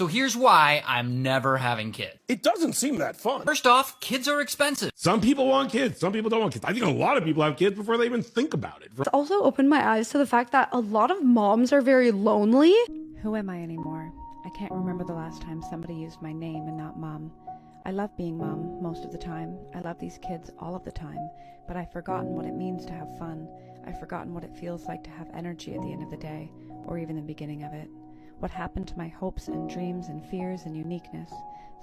So here's why I'm never having kids. It doesn't seem that fun. First off, kids are expensive. Some people want kids, some people don't want kids. I think a lot of people have kids before they even think about it. It's also opened my eyes to the fact that a lot of moms are very lonely. Who am I anymore? I can't remember the last time somebody used my name and not mom. I love being mom most of the time. I love these kids all of the time, but I've forgotten what it means to have fun. I've forgotten what it feels like to have energy at the end of the day, or even the beginning of it. What happened to my hopes and dreams and fears and uniqueness?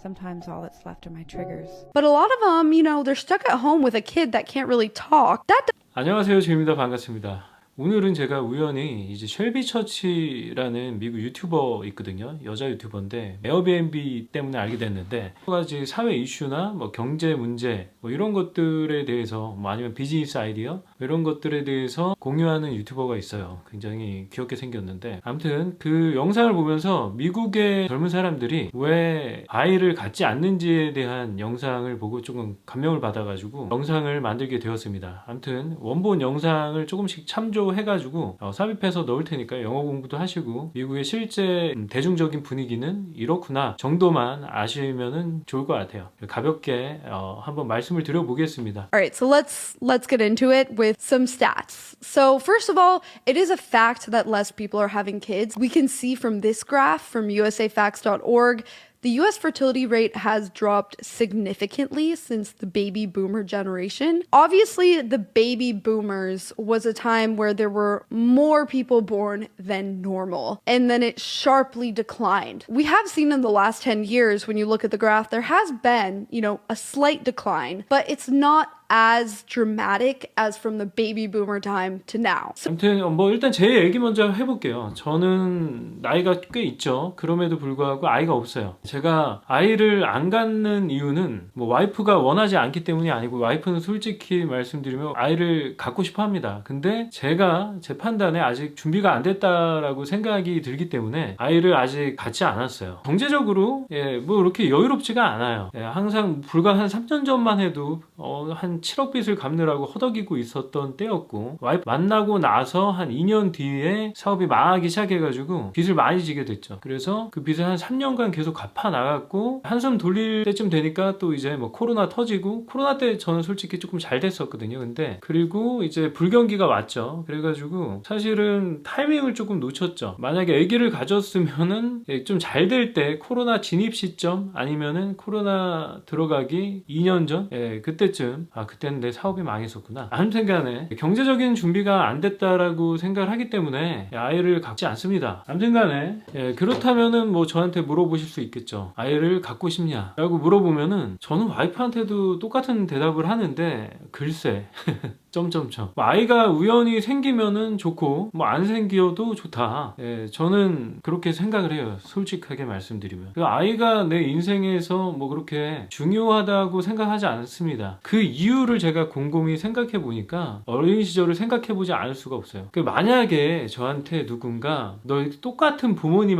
Sometimes all that's left are my triggers. But a lot of them, they're stuck at home with a kid that can't really talk. That 안녕하세요, 제입니다. 반갑습니다. 오늘은 제가 우연히 이제 쉘비 처치라는 미국 유튜버 있거든요. 여자 유튜버인데 에어비앤비 때문에 알게 됐는데 여러 가지 사회 이슈나 뭐 경제 문제 뭐 이런 것들에 대해서 뭐 아니면 비즈니스 아이디어 이런 것들에 대해서 공유하는 유튜버가 있어요. 굉장히 귀엽게 생겼는데 아무튼 그 영상을 보면서 미국의 젊은 사람들이 왜 아이를 갖지 않는지에 대한 영상을 보고 조금 감명을 받아가지고 영상을 만들게 되었습니다. 아무튼 원본 영상을 조금씩 참조해가지고 삽입해서 넣을 테니까 영어 공부도 하시고 미국의 실제 대중적인 분위기는 이렇구나 정도만 아시면은 좋을 것 같아요. 가볍게 한번 말씀을 드려보겠습니다. All right, so let's get into it with some stats. So first of all, it is a fact that less people are having kids. We can see from this graph from usafacts.org. The US fertility rate has dropped significantly since the baby boomer generation. Obviously, the baby boomers was a time where there were more people born than normal, and then it sharply declined. We have seen in the last 10 years, when you look at the graph, there has been, a slight decline, but it's not as dramatic as from the baby boomer time to now. 아무튼 뭐 일단 제 얘기 먼저 해볼게요. 저는 나이가 꽤 있죠. 그럼에도 불구하고 아이가 없어요. 제가 아이를 안 갖는 이유는 뭐 와이프가 원하지 않기 때문이 아니고 와이프는 솔직히 말씀드리면 아이를 갖고 싶어 합니다. 근데 제가 제 판단에 아직 준비가 안 됐다라고 생각이 들기 때문에 아이를 아직 갖지 않았어요. 경제적으로 뭐 이렇게 여유롭지가 않아요. 항상 불과 한 3년 전만 해도 한 7억 빚을 갚느라고 허덕이고 있었던 때였고 와이프 만나고 나서 한 2년 뒤에 사업이 망하기 시작해가지고 빚을 많이 지게 됐죠. 그래서 그 빚을 한 3년간 계속 갚아 나갔고 한숨 돌릴 때쯤 되니까 또 이제 뭐 코로나 터지고 코로나 때 저는 솔직히 조금 잘 됐었거든요. 근데 그리고 이제 불경기가 왔죠. 그래가지고 사실은 타이밍을 조금 놓쳤죠. 만약에 아기를 가졌으면은 좀 잘 될 때 코로나 진입 시점 아니면은 코로나 들어가기 2년 전 그때쯤 그때는 내 사업이 망했었구나. 아무튼 간에 경제적인 준비가 안 됐다라고 생각을 하기 때문에 아이를 갖지 않습니다. 아무튼 간에 그렇다면은 뭐 저한테 물어보실 수 있겠죠. 아이를 갖고 싶냐 라고 물어보면은 저는 와이프한테도 똑같은 대답을 하는데 글쎄 점점점 아이가 우연히 생기면은 좋고 뭐 안 생겨도 좋다. 저는 그렇게 생각을 해요. 솔직하게 말씀드리면 그 아이가 내 인생에서 뭐 그렇게 중요하다고 생각하지 않습니다. 그 이유를 제가 곰곰이 생각해 보니까 어린 시절을 생각해 보지 않을 수가 없어요. 만약에 저한테 누군가 너 똑같은 부모님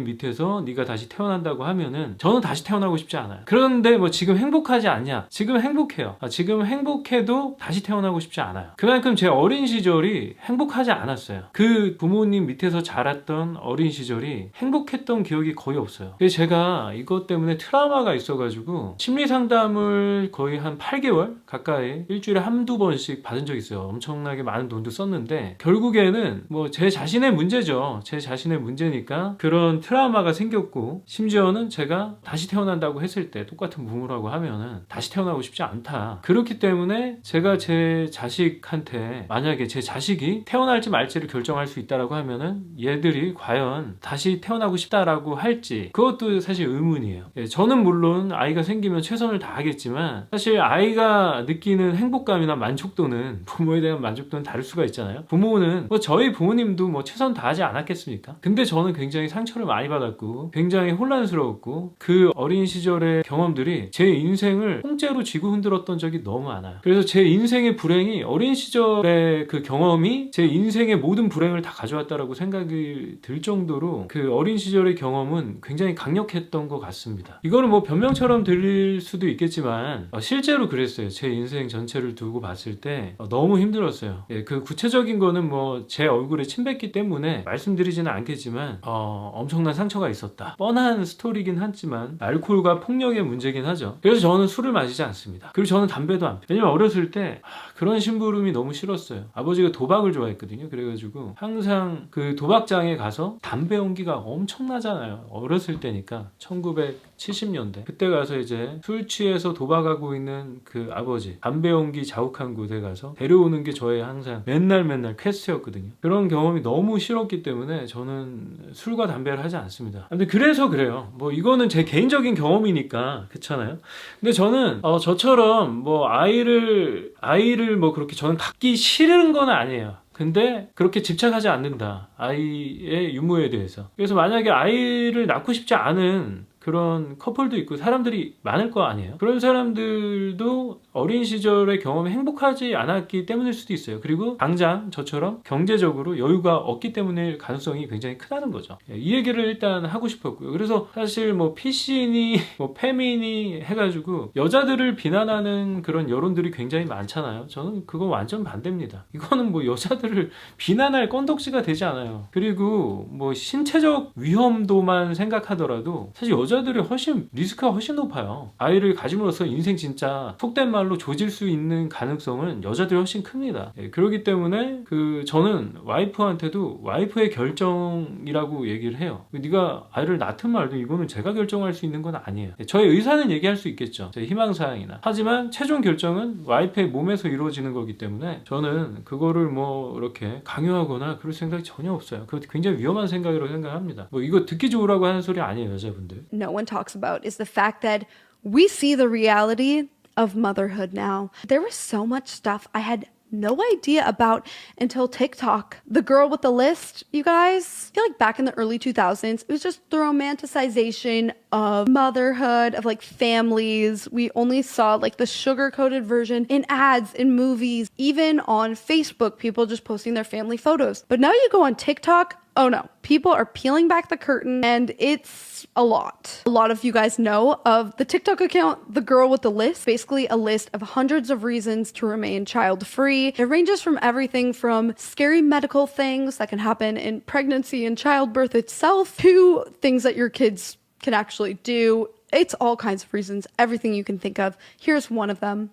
밑에서 네가 다시 태어난다고 하면은 저는 다시 태어나고 싶지 않아요. 그런데 뭐 지금 행복하지 않냐? 지금 행복해요. 지금 행복해도 다시 태어나고 싶지 않아요. 그만큼 제 어린 시절이 행복하지 않았어요. 그 부모님 밑에서 자랐던 어린 시절이 행복했던 기억이 거의 없어요. 그래서 제가 이것 때문에 트라우마가 있어가지고 심리 상담을 거의 한 8개월 가까이 일주일에 한두 번씩 받은 적이 있어요. 엄청나게 많은 돈도 썼는데 결국에는 뭐 제 자신의 문제죠. 제 자신의 문제니까 그런 트라우마가 생겼고 심지어는 제가 다시 태어난다고 했을 때 똑같은 부모라고 하면은 다시 태어나고 싶지 않다. 그렇기 때문에 제가 제 자식한테 만약에 제 자식이 태어날지 말지를 결정할 수 있다라고 하면은 얘들이 과연 다시 태어나고 싶다라고 할지 그것도 사실 의문이에요. 저는 물론 아이가 생기면 최선을 다하겠지만 사실 아이가 느끼는 행복감이나 만족도는 부모에 대한 만족도는 다를 수가 있잖아요. 부모는 뭐 저희 부모님도 뭐 최선 다하지 않았겠습니까? 근데 저는 굉장히 상처를 많이 받았고 굉장히 혼란스러웠고 그 어린 시절의 경험들이 제 인생을 통째로 쥐고 흔들었던 적이 너무 많아요. 그래서 제 인생의 불행이 어린 시절의 그 경험이 제 인생의 모든 불행을 다 가져왔다라고 생각이 들 정도로 그 어린 시절의 경험은 굉장히 강력했던 것 같습니다. 이거는 뭐 변명처럼 들릴 수도 있겠지만 실제로 그랬어요. 힘들었어요. 제 인생 전체를 두고 봤을 때 너무 힘들었어요. 예, 그 구체적인 거는 뭐 제 얼굴에 침 뱉기 때문에 말씀드리지는 않겠지만 엄청난 상처가 있었다. 뻔한 스토리긴 하지만 알코올과 폭력의 문제긴 하죠. 그래서 저는 술을 마시지 않습니다. 그리고 저는 담배도 안 피워요. 왜냐면 어렸을 때 그런 심부름이 너무 싫었어요. 아버지가 도박을 좋아했거든요. 그래가지고 항상 그 도박장에 가서 담배 연기가 엄청나잖아요. 어렸을 때니까 1970년대 그때 가서 이제 술 취해서 도박하고 있는 그 아버지 담배 연기 자욱한 곳에 가서 데려오는 게 저의 항상 맨날 퀘스트였거든요. 그런 경험이 너무 싫었기 때문에 저는 술과 담배를 하지 않습니다. 아무튼 그래서 그래요. 뭐 이거는 제 개인적인 경험이니까 그렇잖아요. 근데 저는 저처럼 뭐 아이를 뭐 그렇게 저는 갖기 싫은 건 아니에요. 근데 그렇게 집착하지 않는다. 아이의 유무에 대해서. 그래서 만약에 아이를 낳고 싶지 않은 그런 커플도 있고 사람들이 많을 거 아니에요. 그런 사람들도 어린 시절의 경험이 행복하지 않았기 때문일 수도 있어요. 그리고 당장 저처럼 경제적으로 여유가 없기 때문일 가능성이 굉장히 크다는 거죠. 이 얘기를 일단 하고 싶었고요. 그래서 사실 뭐 PC니 뭐 페미니 해가지고 여자들을 비난하는 그런 여론들이 굉장히 많잖아요. 저는 그거 완전 반대입니다. 이거는 뭐 여자들을 비난할 건덕지가 되지 않아요. 그리고 뭐 신체적 위험도만 생각하더라도 사실 여자들이 훨씬 리스크가 훨씬 높아요. 아이를 가짐으로써 인생 진짜 속된 말로 조질 수 있는 가능성은 여자들이 훨씬 큽니다. 그렇기 때문에 저는 와이프한테도 와이프의 결정이라고 얘기를 해요. 네가 아이를 낳든 말든 이거는 제가 결정할 수 있는 건 아니에요. 저의 의사는 얘기할 수 있겠죠. 제 희망사항이나. 하지만 최종 결정은 와이프의 몸에서 이루어지는 거기 때문에 저는 그거를 뭐 이렇게 강요하거나 그럴 생각이 전혀 없어요. 그거 굉장히 위험한 생각이라고 생각합니다. 뭐 이거 듣기 좋으라고 하는 소리 아니에요, 여자분들. No one talks about is the fact that we see the reality of motherhood now. There was so much stuff I had no idea about until TikTok. The girl with the list, you guys. I feel like back in the early 2000s, it was just the romanticization of motherhood, of like families. We only saw like the sugar-coated version in ads, in movies, even on Facebook, people just posting their family photos. But now you go on TikTok, oh no, people are peeling back the curtain and it's a lot. A lot of you guys know of the TikTok account, The Girl with the List, basically a list of hundreds of reasons to remain child-free. It ranges from everything from scary medical things that can happen in pregnancy and childbirth itself to things that your kids can actually do. It's all kinds of reasons, everything you can think of. Here's one of them.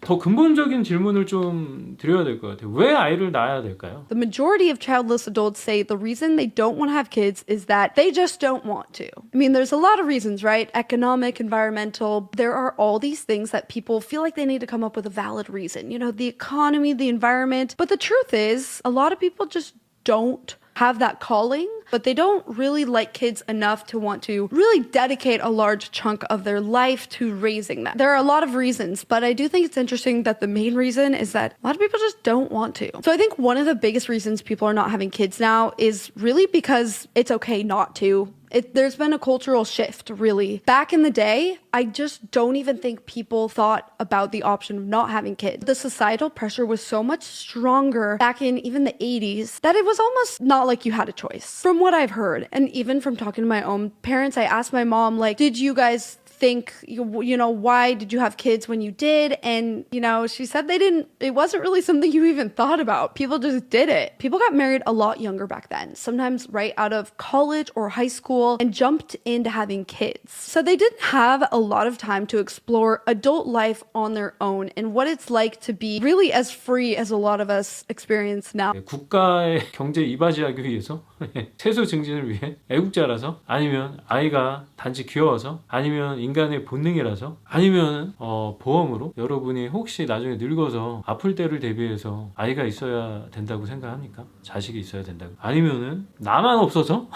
더 근본적인 질문을 좀 드려야 될 것 같아요. 왜 아이를 낳아야 될까요? The majority of childless adults say the reason they don't want to have kids is that they just don't want to. I mean, there's a lot of reasons, right? Economic, environmental. There are all these things that people feel like they need to come up with a valid reason. You know, the economy, the environment. But the truth is, a lot of people just don't have that calling, but they don't really like kids enough to want to really dedicate a large chunk of their life to raising them. There are a lot of reasons, but I do think it's interesting that the main reason is that a lot of people just don't want to. So I think one of the biggest reasons people are not having kids now is really because it's okay not to. There's been a cultural shift, really. Back in the day, I just don't even think people thought about the option of not having kids. The societal pressure was so much stronger back in even the 80s that it was almost not like you had a choice. From what I've heard, and even from talking to my own parents, I asked my mom, like, did you guys think, you know, why did you have kids when you did? And, you know, she said it wasn't really something you even thought about. People just did it. People got married a lot younger back then, sometimes right out of college or high school, and jumped into having kids. So they didn't have a lot of time to explore adult life on their own and what it's like to be really as free as a lot of us experience now. 국가의 경제 이바지하기 위해서 채소 증진을 위해 애국자라서 아니면 아이가 단지 귀여워서 아니면 인간의 본능이라서 아니면 보험으로 여러분이 혹시 나중에 늙어서 아플 때를 대비해서 아이가 있어야 된다고 생각합니까? 자식이 있어야 된다고? 아니면은 나만 없어서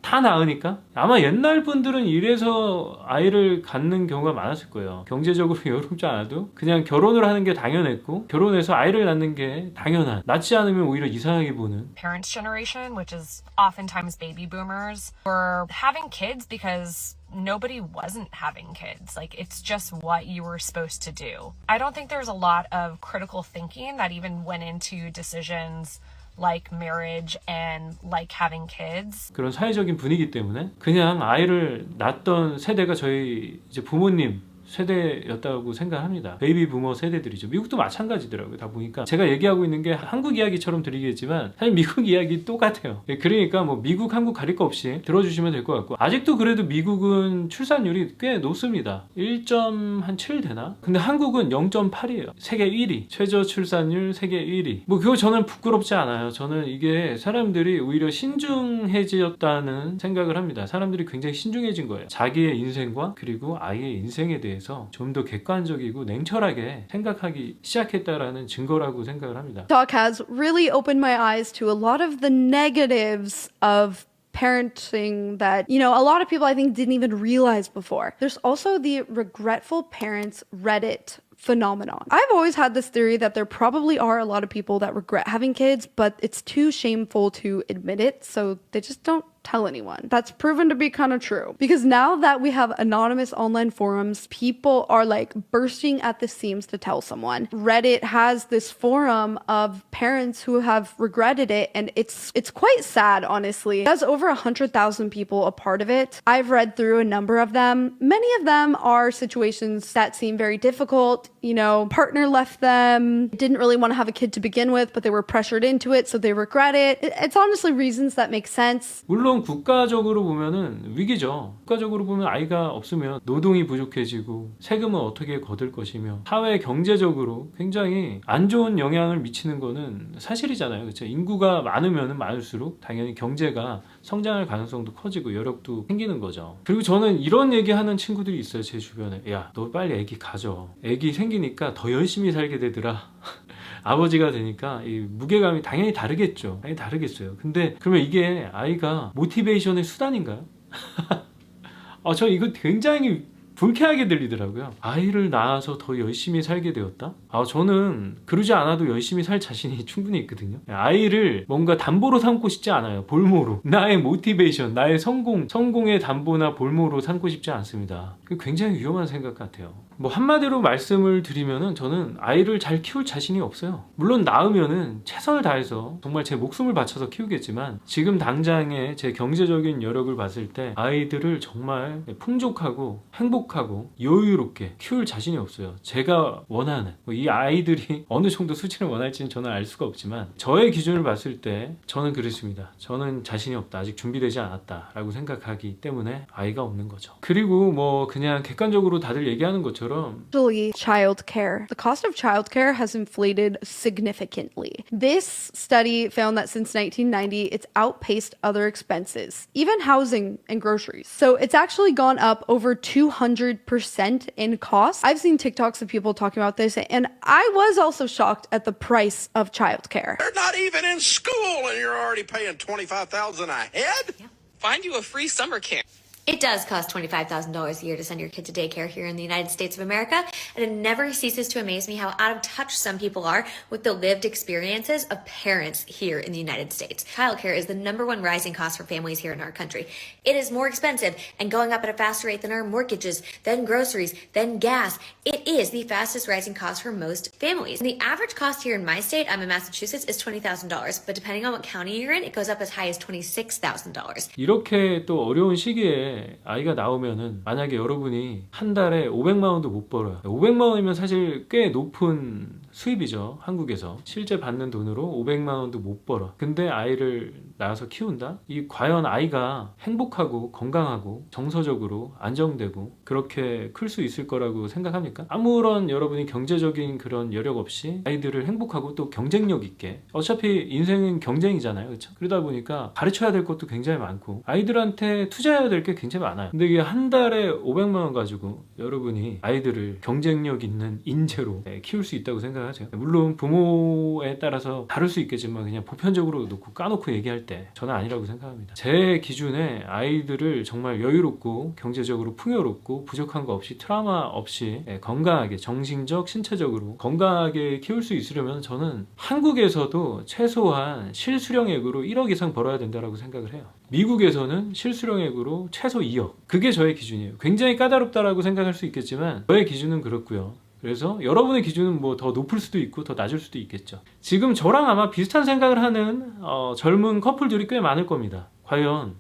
다 나으니까? 아마 옛날 분들은 이래서 아이를 갖는 경우가 많았을 거예요. 경제적으로 여롭지 않아도 그냥 결혼을 하는 게 당연했고 결혼해서 아이를 낳는 게 당연한, 낳지 않으면 오히려 이상하게 보는. Parents' generation, which is oftentimes baby boomers, were having kids because nobody wasn't having kids. Like, it's just what you were supposed to do. I don't think there's a lot of critical thinking that even went into decisions like marriage and like having kids. 그런 사회적인 분위기 때문에 그냥 아이를 낳았던 세대가 저희 이제 부모님 세대였다고 생각합니다. 베이비 부머 세대들이죠. 미국도 마찬가지더라고요. 다 보니까 제가 얘기하고 있는 게 한국 이야기처럼 들리겠지만 사실 미국 이야기 똑같아요. 그러니까 뭐 미국, 한국 가릴 거 없이 들어주시면 될 것 같고 아직도 그래도 미국은 출산율이 꽤 높습니다. 1.7 되나? 근데 한국은 0.8이에요. 세계 1위. 최저 출산율 세계 1위. 뭐 그거 저는 부끄럽지 않아요. 저는 이게 사람들이 오히려 신중해졌다는 생각을 합니다. 사람들이 굉장히 신중해진 거예요. 자기의 인생과 그리고 아이의 인생에 대해서 좀 더 객관적이고 냉철하게 생각하기 시작했다라는 증거라고 생각을 합니다. TikTok has really opened my eyes to a lot of the negatives of parenting that, you know, a lot of people I think didn't even realize before. There's also the regretful parents Reddit phenomenon. I've always had this theory that there probably are a lot of people that regret having kids, but it's too shameful to admit it, so they just don't tell anyone. That's proven to be kind of true. Because now that we have anonymous online forums, people are like bursting at the seams to tell someone. Reddit has this forum of parents who have regretted it, and it's quite sad, honestly. It has over 100,000 people a part of it. I've read through a number of them. Many of them are situations that seem very difficult. You know, partner left them, didn't really want to have a kid to begin with, but they were pressured into it, so they regret it. It's honestly reasons that make sense. 물론 국가적으로 보면은 위기죠. 국가적으로 보면 아이가 없으면 노동이 부족해지고 세금은 어떻게 거둘 것이며 사회 경제적으로 굉장히 안 좋은 영향을 미치는 거는 사실이잖아요. 그렇죠? 인구가 많으면 많을수록 당연히 경제가 성장할 가능성도 커지고 여력도 생기는 거죠. 그리고 저는 이런 얘기하는 친구들이 있어요. 제 주변에. 야, 너 빨리 애기 가져. 애기 생기니까 더 열심히 살게 되더라. 아버지가 되니까 이 무게감이 당연히 다르겠죠. 당연히 다르겠어요. 근데 그러면 이게 아이가 모티베이션의 수단인가요? 저 이거 굉장히 불쾌하게 들리더라고요. 아이를 낳아서 더 열심히 살게 되었다? 저는 그러지 않아도 열심히 살 자신이 충분히 있거든요. 아이를 뭔가 담보로 삼고 싶지 않아요. 볼모로. 나의 모티베이션, 나의 성공의 담보나 볼모로 삼고 싶지 않습니다. 굉장히 위험한 생각 같아요. 뭐 한마디로 말씀을 드리면은 저는 아이를 잘 키울 자신이 없어요. 물론 낳으면은 최선을 다해서 정말 제 목숨을 바쳐서 키우겠지만 지금 당장의 제 경제적인 여력을 봤을 때 아이들을 정말 풍족하고 행복하고 여유롭게 키울 자신이 없어요. 제가 원하는 이 아이들이 어느 정도 수치를 원할지는 저는 알 수가 없지만 저의 기준을 봤을 때 저는 그렇습니다. 저는 자신이 없다. 아직 준비되지 않았다 라고 생각하기 때문에 아이가 없는 거죠. 그리고 뭐 그냥 객관적으로 다들 얘기하는 것처럼 Actually, childcare. The cost of childcare has inflated significantly. This study found that since 1990, it's outpaced other expenses, even housing and groceries. So it's actually gone up over 200% in cost. I've seen TikToks of people talking about this, and I was also shocked at the price of childcare. They're not even in school and you're already paying $25,000 a head? Find you a free summer camp. It does cost $25,000 a year to send your kid to daycare here in the United States of America, and it never ceases to amaze me how out of touch some people are with the lived experiences of parents here in the United States. Childcare is the #1 rising cost for families here in our country. It is more expensive and going up at a faster rate than our mortgages, then groceries, then gas. It is the fastest rising cost for most families. And the average cost here in my state, I'm in Massachusetts, is $20,000, but depending on what county you're in, it goes up as high as $26,000. 이렇게 또 어려운 시기에 아이가 나오면은 만약에 여러분이 한 달에 500만 원도 못 벌어요. 500만 원이면 사실 꽤 높은 수입이죠. 한국에서 실제 받는 돈으로 500만 원도 못 벌어. 근데 아이를 낳아서 키운다? 이 과연 아이가 행복하고 건강하고 정서적으로 안정되고 그렇게 클 수 있을 거라고 생각합니까? 아무런 여러분이 경제적인 그런 여력 없이 아이들을 행복하고 또 경쟁력 있게, 어차피 인생은 경쟁이잖아요. 그렇죠? 그러다 보니까 가르쳐야 될 것도 굉장히 많고 아이들한테 투자해야 될 게 굉장히 많아요. 근데 이게 한 달에 500만 원 가지고 여러분이 아이들을 경쟁력 있는 인재로 키울 수 있다고 생각하세요? 물론 부모에 따라서 다를 수 있겠지만 그냥 보편적으로 놓고 까놓고 얘기할 때 저는 아니라고 생각합니다. 제 기준에 아이들을 정말 여유롭고 경제적으로 풍요롭고 부족한 거 없이 트라우마 없이 건강하게 정신적 신체적으로 건강하게 키울 수 있으려면 저는 한국에서도 최소한 실수령액으로 1억 이상 벌어야 된다고 생각을 해요. 미국에서는 실수령액으로 최소 2억. 그게 저의 기준이에요. 굉장히 까다롭다라고 생각할 수 있겠지만 저의 기준은 그렇고요. 그래서 여러분의 기준은 뭐 더 높을 수도 있고 더 낮을 수도 있겠죠. 지금 저랑 아마 비슷한 생각을 하는 젊은 커플들이 꽤 많을 겁니다. 과연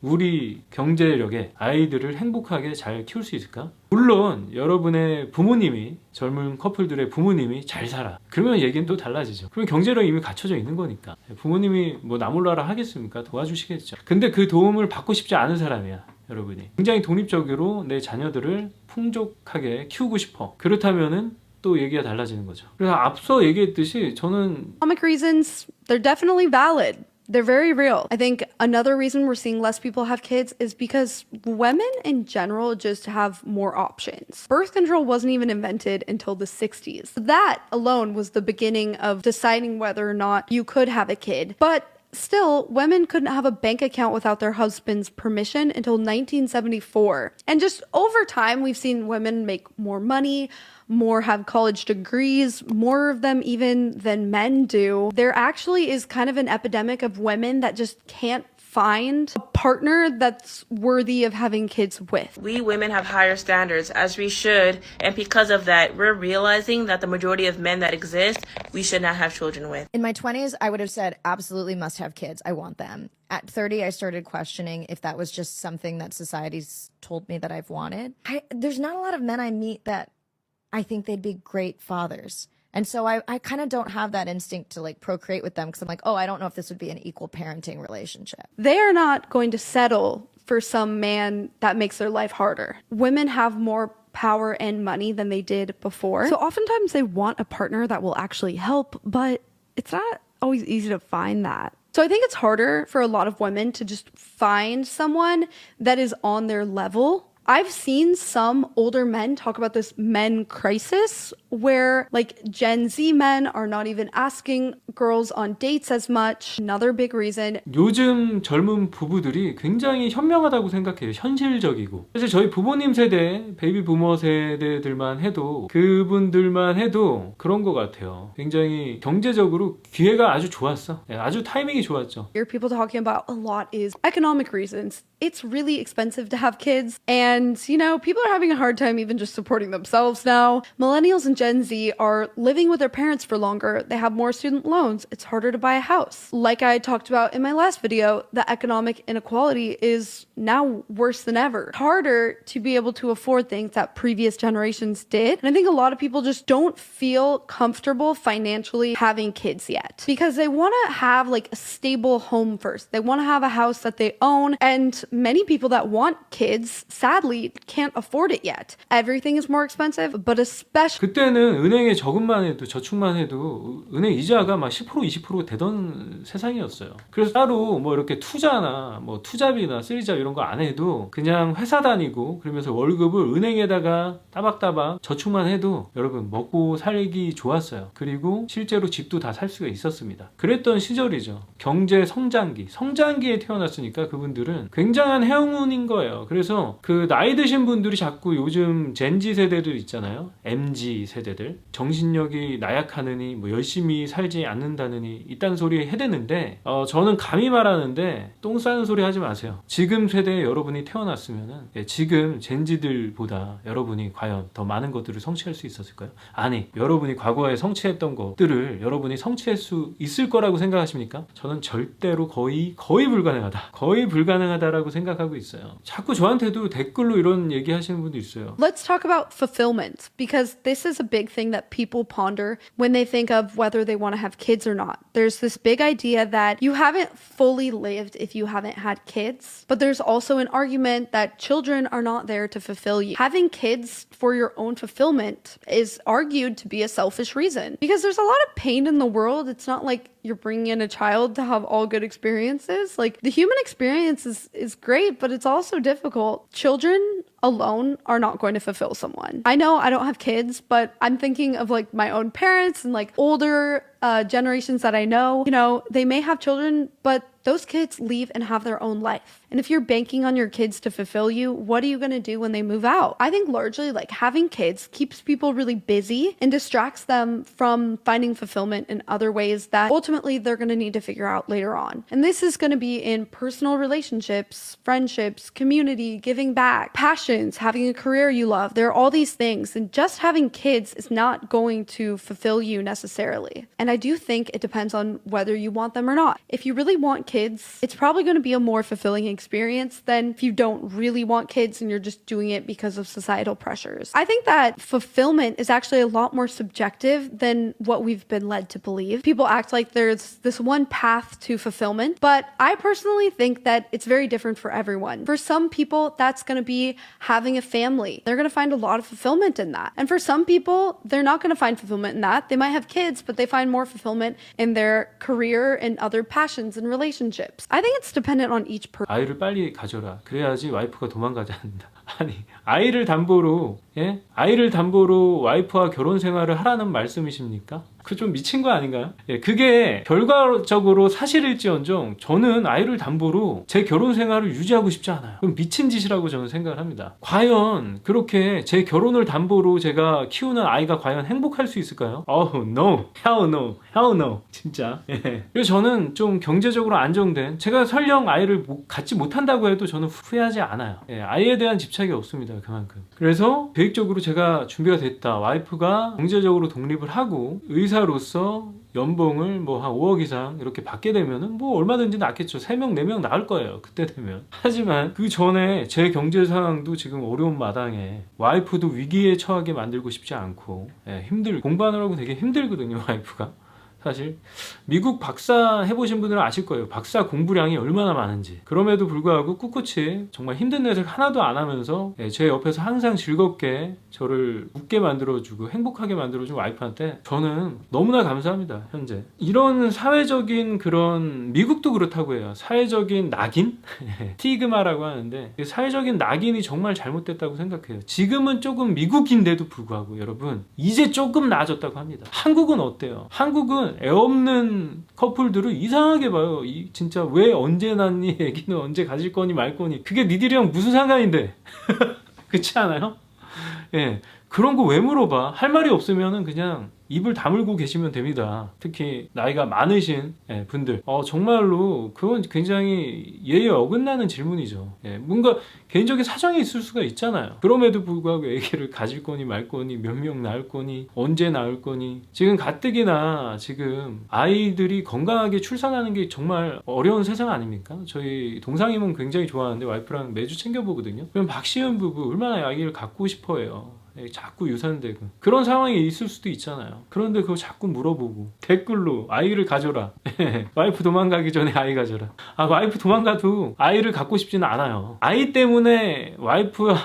우리 경제력에 아이들을 행복하게 잘 키울 수 있을까? 물론 여러분의 부모님이, 젊은 커플들의 부모님이 잘 살아, 그러면 얘기는 또 달라지죠. 그러면 경제력이 이미 갖춰져 있는 거니까 부모님이 뭐 나몰라라 하겠습니까? 도와주시겠죠. 근데 그 도움을 받고 싶지 않은 사람이야, 여러분이. 굉장히 독립적으로 내 자녀들을 풍족하게 키우고 싶어. 그렇다면은 또 얘기가 달라지는 거죠. 그래서 앞서 얘기했듯이 저는 Economic reasons, they're definitely valid. They're very real. I think another reason we're seeing less people have kids is because women in general just have more options. Birth control wasn't even invented until the 60s. That alone was the beginning of deciding whether or not you could have a kid. But still, women couldn't have a bank account without their husband's permission until 1974. And just over time, we've seen women make more money, more have college degrees, more of them even than men do. There actually is kind of an epidemic of women that just can't find a partner that's worthy of having kids with. We women have higher standards, as we should, and because of that, we're realizing that the majority of men that exist, we should not have children with. In my 20s, I would have said absolutely must have kids. I want them. At 30, I started questioning if that was just something that society's told me that I've wanted. There's not a lot of men I meet that I think they'd be great fathers. And so I kind of don't have that instinct to like procreate with them because I'm like, oh, I don't know if this would be an equal parenting relationship. They are not going to settle for some man that makes their life harder. Women have more power and money than they did before. So oftentimes they want a partner that will actually help, but it's not always easy to find that. So I think it's harder for a lot of women to just find someone that is on their level. I've seen some older men talk about this men crisis where like Gen Z men are not even asking girls on dates as much. Another big reason. 요즘 젊은 부부들이 굉장히 현명하다고 생각해요. 현실적이고. 사실 저희 부모님 세대, 베이비 부머 세대들만 해도, 그분들만 해도 그런 것 같아요. 굉장히 경제적으로 기회가 아주 좋았어. 아주 타이밍이 좋았죠. Hear people talking about a lot is economic reasons. It's really expensive to have kids. And, you know, people are having a hard time even just supporting themselves now. Millennials and Gen Z are living with their parents for longer. They have more student loans. It's harder to buy a house. Like I talked about in my last video, the economic inequality is now worse than ever. Harder to be able to afford things that previous generations did. And I think a lot of people just don't feel comfortable financially having kids yet because they want to have like a stable home first. They want to have a house that they own. And many people that want kids, sadly, can't afford it yet. Everything is more expensive, but especially 그때는 은행에 저금만 해도, 저축만 해도 은행 이자가 막 10% 20% 되던 세상이었어요. 그래서 따로 뭐 이렇게 투자나 뭐 투잡이나 쓰리잡 이런 거 안 해도 그냥 회사 다니고 그러면서 월급을 은행에다가 따박따박 저축만 해도 여러분 먹고 살기 좋았어요. 그리고 실제로 집도 다 살 수가 있었습니다. 그랬던 시절이죠. 경제 성장기에 태어났으니까 그분들은 굉장한 행운인 거예요. 그래서 그 나이 드신 분들이 자꾸 요즘 젠지 세대들 있잖아요. MG 세대들. 정신력이 나약하느니 뭐 열심히 살지 않는다느니 이딴 소리 해대는데 저는 감히 말하는데 똥 싸는 소리 하지 마세요. 지금 세대에 여러분이 태어났으면은 지금 젠지들보다 여러분이 과연 더 많은 것들을 성취할 수 있었을까요? 아니, 여러분이 과거에 성취했던 것들을 여러분이 성취할 수 있을 거라고 생각하십니까? 저는 절대로 거의 불가능하다라고 생각하고 있어요. 자꾸 저한테도 댓글로 이런 얘기 하시는 분도 있어요. Let's talk about fulfillment because this is a big thing that people ponder when they think of whether they want to have kids or not. There's this big idea that you haven't fully lived if you haven't had kids, but there's also an argument that children are not there to fulfill you. Having kids for your own fulfillment is argued to be a selfish reason because there's a lot of pain in the world. It's not like you're bringing in a child to have all good experiences. Like the human experience is great, but it's also difficult. Children alone are not going to fulfill someone. I know I don't have kids, but I'm thinking of like my own parents and like older generations that I know. You know, they may have children, but those kids leave and have their own life. And if you're banking on your kids to fulfill you, what are you going to do when they move out? I think largely like having kids keeps people really busy and distracts them from finding fulfillment in other ways that ultimately they're going to need to figure out later on. And this is going to be in personal relationships, friendships, community, giving back, passions, having a career you love. There are all these things, and just having kids is not going to fulfill you necessarily. And I do think it depends on whether you want them or not. If you really want kids, it's probably going to be a more fulfilling experience than if you don't really want kids and you're just doing it because of societal pressures. I think that fulfillment is actually a lot more subjective than what we've been led to believe. People act like there's this one path to fulfillment, but I personally think that it's very different for everyone. For some people, that's going to be having a family. They're going to find a lot of fulfillment in that. And for some people, they're not going to find fulfillment in that. They might have kids, but they find more fulfillment in their career and other passions and relationships. I think it's dependent on each person. 아이를 빨리 가져라. 그래야지 와이프가 도망가지 않는다. 아니, 아이를 담보로, 예? 아이를 담보로 와이프와 결혼 생활을 하라는 말씀이십니까? 그 좀 미친 거 아닌가요? 예, 그게 결과적으로 사실일지언정 저는 아이를 담보로 제 결혼 생활을 유지하고 싶지 않아요. 그럼 미친 짓이라고 저는 생각을 합니다. 과연 그렇게 제 결혼을 담보로 제가 키우는 아이가 과연 행복할 수 있을까요? No, hell no, hell no, 진짜. 예. 그래서 저는 좀 경제적으로 안정된, 제가 설령 아이를 갖지 못한다고 해도 저는 후회하지 않아요. 예, 아이에 대한 집착이 없습니다. 그만큼. 그래서 계획적으로 제가 준비가 됐다. 와이프가 경제적으로 독립을 하고 의사로서 연봉을 뭐 한 5억 이상 이렇게 받게 되면은 뭐 얼마든지 낳겠죠. 3명, 4명 낳을 거예요. 그때 되면. 하지만 그 전에 제 경제 상황도 지금 어려운 마당에 와이프도 위기에 처하게 만들고 싶지 않고, 예, 공부하느라고 되게 힘들거든요, 와이프가. 사실 미국 박사 해보신 분들은 아실 거예요. 박사 공부량이 얼마나 많은지. 그럼에도 불구하고 꿋꿋이 정말 힘든 내색 하나도 안 하면서 제 옆에서 항상 즐겁게 저를 웃게 만들어주고 행복하게 만들어준 와이프한테 저는 너무나 감사합니다. 현재 이런 사회적인 그런, 미국도 그렇다고 해요. 사회적인 낙인? 스티그마라고 하는데 사회적인 낙인이 정말 잘못됐다고 생각해요. 지금은 조금 미국인데도 불구하고 여러분 이제 조금 나아졌다고 합니다. 한국은 어때요? 한국은 애 없는 커플들을 이상하게 봐요. 진짜 왜 언제 낳니? 애기는 언제 가질 거니 말 거니? 그게 니들이랑 무슨 상관인데? 그렇지 않아요? 예, 그런 거 왜 물어봐? 할 말이 없으면은 그냥 입을 다물고 계시면 됩니다. 특히 나이가 많으신 분들. 정말로 그건 굉장히 예의에 어긋나는 질문이죠. 예, 뭔가 개인적인 사정이 있을 수가 있잖아요. 그럼에도 불구하고 애기를 가질 거니 말 거니, 몇 명 낳을 거니, 언제 낳을 거니. 지금 가뜩이나 지금 아이들이 건강하게 출산하는 게 정말 어려운 세상 아닙니까? 저희 동상이몽 굉장히 좋아하는데 와이프랑 매주 챙겨보거든요. 그럼 박시은 부부 얼마나 아기를 갖고 싶어 해요. 자꾸 유산되고 그런 상황이 있을 수도 있잖아요. 그런데 그거 자꾸 물어보고 댓글로 아이를 가져라. 와이프 도망가기 전에 아이 가져라. 와이프 도망가도 아이를 갖고 싶지는 않아요. 아이 때문에 와이프와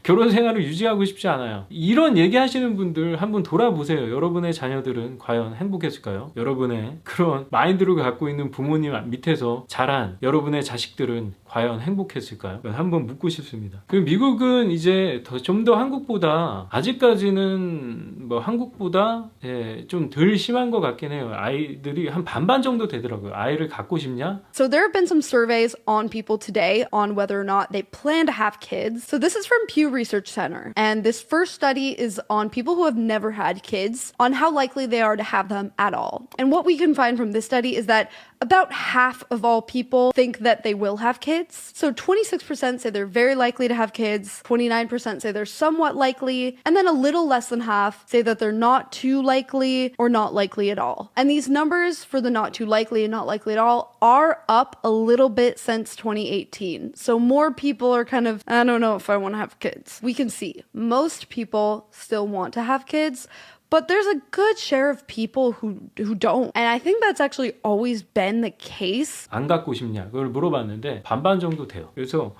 결혼 생활을 유지하고 싶지 않아요. 이런 얘기 하시는 분들 한번 돌아보세요. 여러분의 자녀들은 과연 행복했을까요? 여러분의 그런 마인드를 갖고 있는 부모님 밑에서 자란 여러분의 자식들은 과연 행복했을까요? 한번 묻고 싶습니다. 그리고 미국은 이제 좀 더 한국보다, 아직까지는 뭐 한국보다 좀 덜 심한 것 같긴 해요. 아이들이 한 반반 정도 되더라고요. 아이를 갖고 싶냐? So there have been some surveys on people today on whether or not they plan to have kids. So this is from Pew Research Center. And this first study is on people who have never had kids, on how likely they are to have them at all. And what we can find from this study is that about half of all people think that they will have kids. So 26% say they're very likely to have kids, 29% say they're somewhat likely, and then a little less than half say that they're not too likely or not likely at all. And these numbers for the not too likely and not likely at all are up a little bit since 2018. So more people are kind of, I don't know if I want to have kids. We can see most people still want to have kids, but there's a good share of people who don't. And I think that's actually always been the case. 안 갖고 싶냐? 그걸 물어봤는데 반반 정도 돼요. 그래서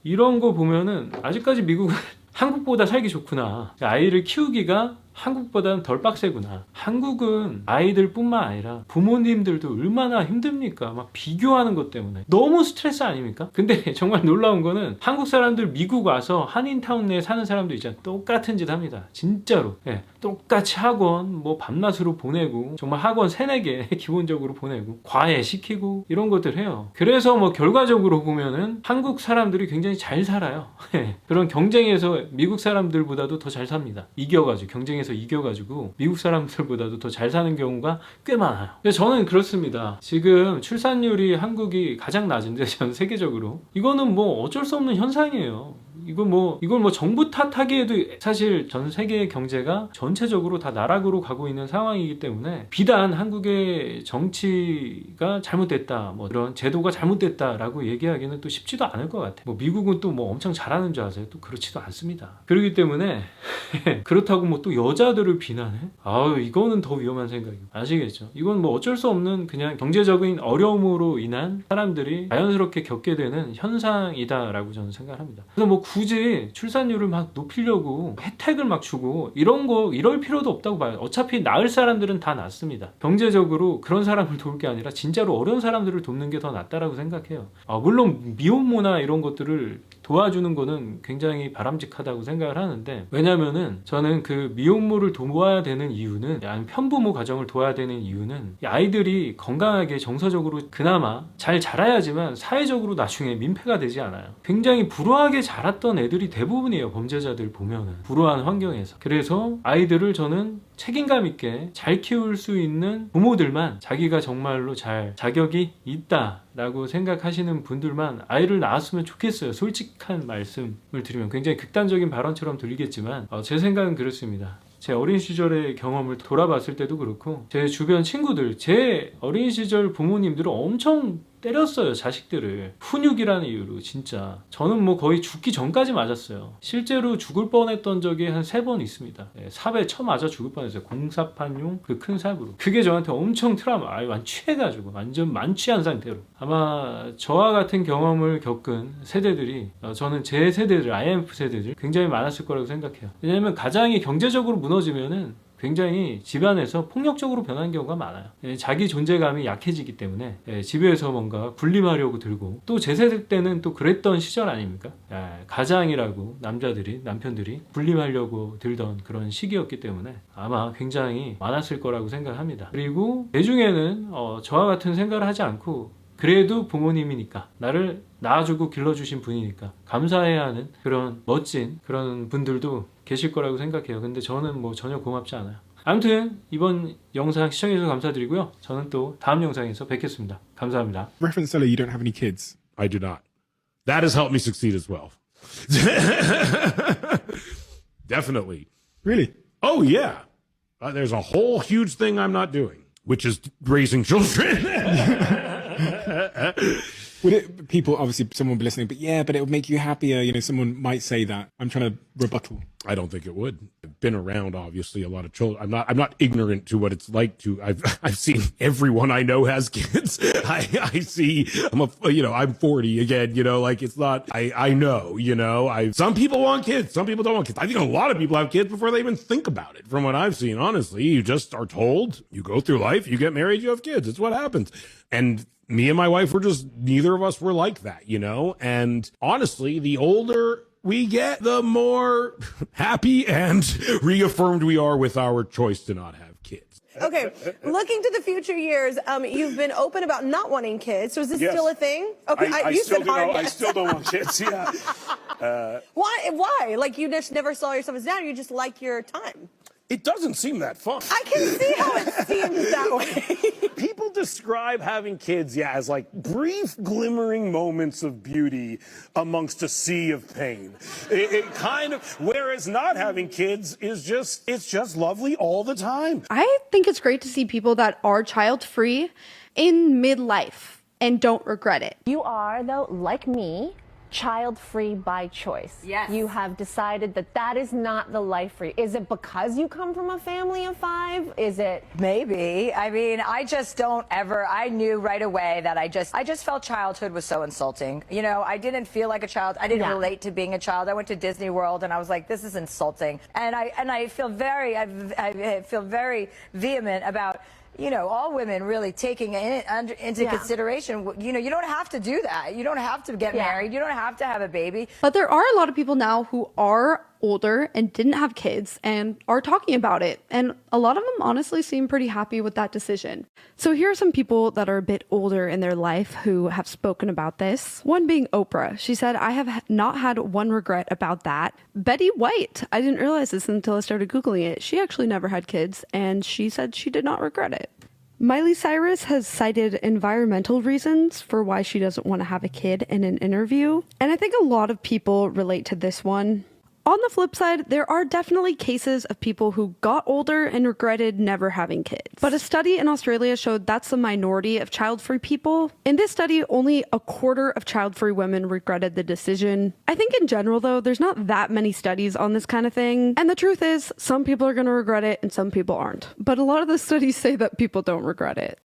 이런 거 보면은 아직까지 미국은 한국보다 살기 좋구나. 아이를 키우기가 한국보다는 덜 빡세구나. 한국은 아이들뿐만 아니라 부모님들도 얼마나 힘듭니까? 막 비교하는 것 때문에 너무 스트레스 아닙니까? 근데 정말 놀라운 거는 한국 사람들 미국 와서 한인타운 내에 사는 사람도 있잖아요. 똑같은 짓 합니다. 진짜로. 예, 똑같이 학원 뭐 밤낮으로 보내고 정말 학원 3-4개 기본적으로 보내고 과외 시키고 이런 것들 해요. 그래서 뭐 결과적으로 보면은 한국 사람들이 굉장히 잘 살아요. 그런 경쟁에서 미국 사람들보다도 더 잘 삽니다. 이겨가지고 경쟁에서 이겨가지고 미국 사람들보다도 더 잘 사는 경우가 꽤 많아요. 그래서 저는 그렇습니다. 지금 출산율이 한국이 가장 낮은데 전 세계적으로 이거는 뭐 어쩔 수 없는 현상이에요. 이걸 뭐 정부 탓하기에도 사실 전 세계의 경제가 전체적으로 다 나락으로 가고 있는 상황이기 때문에 비단 한국의 정치가 잘못됐다, 뭐 이런 제도가 잘못됐다라고 얘기하기는 또 쉽지도 않을 것 같아요. 뭐 미국은 또 뭐 엄청 잘하는 줄 아세요? 또 그렇지도 않습니다. 그렇기 때문에 그렇다고 뭐 또 여자들을 비난해? 아유, 이거는 더 위험한 생각이에요. 아시겠죠? 이건 뭐 어쩔 수 없는 그냥 경제적인 어려움으로 인한 사람들이 자연스럽게 겪게 되는 현상이다라고 저는 생각합니다. 그래서 뭐 굳이 출산율을 막 높이려고 혜택을 막 주고 이럴 필요도 없다고 봐요. 어차피 낳을 사람들은 다 낳습니다. 경제적으로 그런 사람을 도울 게 아니라 진짜로 어려운 사람들을 돕는 게 더 낫다라고 생각해요. 물론 미혼모나 이런 것들을 도와주는 거는 굉장히 바람직하다고 생각을 하는데, 왜냐면은 저는 그 미혼모를 도와야 되는 이유는, 아니 편부모 가정을 도와야 되는 이유는 이 아이들이 건강하게 정서적으로 그나마 잘 자라야지만 사회적으로 나중에 민폐가 되지 않아요. 굉장히 불우하게 자랐던 애들이 대부분이에요. 범죄자들 보면은 불우한 환경에서. 그래서 아이들을 저는 책임감 있게 잘 키울 수 있는 부모들만, 자기가 정말로 잘 자격이 있다라고 생각하시는 분들만 아이를 낳았으면 좋겠어요. 솔직한 말씀을 드리면 굉장히 극단적인 발언처럼 들리겠지만 제 생각은 그렇습니다. 제 어린 시절의 경험을 돌아봤을 때도 그렇고, 제 주변 친구들, 제 어린 시절 부모님들은 엄청 때렸어요, 자식들을. 훈육이라는 이유로. 진짜 저는 뭐 거의 죽기 전까지 맞았어요. 실제로 죽을 뻔했던 적이 한 3번 있습니다. 삽에 쳐맞아 죽을 뻔했어요. 공사판용 그 큰 삽으로. 그게 저한테 엄청 트라우마, 완 취해가지고 완전 만취한 상태로. 아마 저와 같은 경험을 겪은 세대들이, 저는 제 세대들, IMF 세대들 굉장히 많았을 거라고 생각해요. 왜냐면 가장이 경제적으로 무너지면은 굉장히 집안에서 폭력적으로 변하는 경우가 많아요. 자기 존재감이 약해지기 때문에 집에서 뭔가 군림하려고 들고, 또 제 세대 때는 또 그랬던 시절 아닙니까? 가장이라고 남편들이 군림하려고 들던 그런 시기였기 때문에 아마 굉장히 많았을 거라고 생각합니다. 그리고 그 중에는 저와 같은 생각을 하지 않고, 그래도 부모님이니까, 나를 낳아주고 길러주신 분이니까 감사해야 하는 그런 멋진 그런 분들도 계실 거라고 생각해요. 근데 저는 뭐 전혀 고맙지 않아요. 아무튼 이번 영상 시청해주셔서 감사드리고요. 저는 또 다음 영상에서 뵙겠습니다. 감사합니다. Reference seller, you don't have any kids. I do not. That has helped me succeed as well. Definitely. Really? Oh, yeah. There's a whole huge thing I'm not doing, which is raising children. People, obviously someone will be listening, but it would make you happier. You know, someone might say that. I'm trying to rebuttal. I don't think it would. I've been around, obviously, a lot of children. I'm not ignorant to what it's like to, I've seen everyone I know has kids. I see, I'm 40 again, like it's not, I know, some people want kids. Some people don't want kids. I think a lot of people have kids before they even think about it. From what I've seen, honestly, you just are told, you go through life, you get married, you have kids. It's what happens. And me and my wife neither of us were like that, and honestly, the older we get, the more happy and reaffirmed we are with our choice to not have kids. Okay, looking to the future years, you've been open about not wanting kids. So is this still a thing? Okay, I still don't want kids. Yeah. Why? Like you just never saw yourself as dad, or you just like your time? It doesn't seem that fun. I can see how it seems that way. People describe having kids, as like brief glimmering moments of beauty amongst a sea of pain. It kind of, whereas not having kids is it's just lovely all the time. I think it's great to see people that are child-free in midlife and don't regret it. You are, though, like me, child-free by choice. Yes. You have decided that that is not the life for you. Is it because you come from a family of 5? Is it? Maybe. I mean, I just don't ever, I knew right away that I just felt childhood was so insulting. You know, I didn't feel like a child. I didn't relate to being a child. I went to Disney World and I was like, this is insulting. And I feel I feel very vehement about, you know, all women really taking it into consideration. You know, you don't have to do that. You don't have to get married. You don't have to have a baby. But there are a lot of people now who are older and didn't have kids and are talking about it. And a lot of them honestly seem pretty happy with that decision. So here are some people that are a bit older in their life who have spoken about this. One being Oprah. She said, I have not had one regret about that. Betty White. I didn't realize this until I started Googling it. She actually never had kids and she said she did not regret it. Miley Cyrus has cited environmental reasons for why she doesn't want to have a kid in an interview. And I think a lot of people relate to this one. On the flip side, there are definitely cases of people who got older and regretted never having kids. But a study in Australia showed that's the minority of child-free people. In this study, only a quarter of child-free women regretted the decision. I think in general, though, there's not that many studies on this kind of thing. And the truth is, some people are going to regret it and some people aren't. But a lot of the studies say that people don't regret it.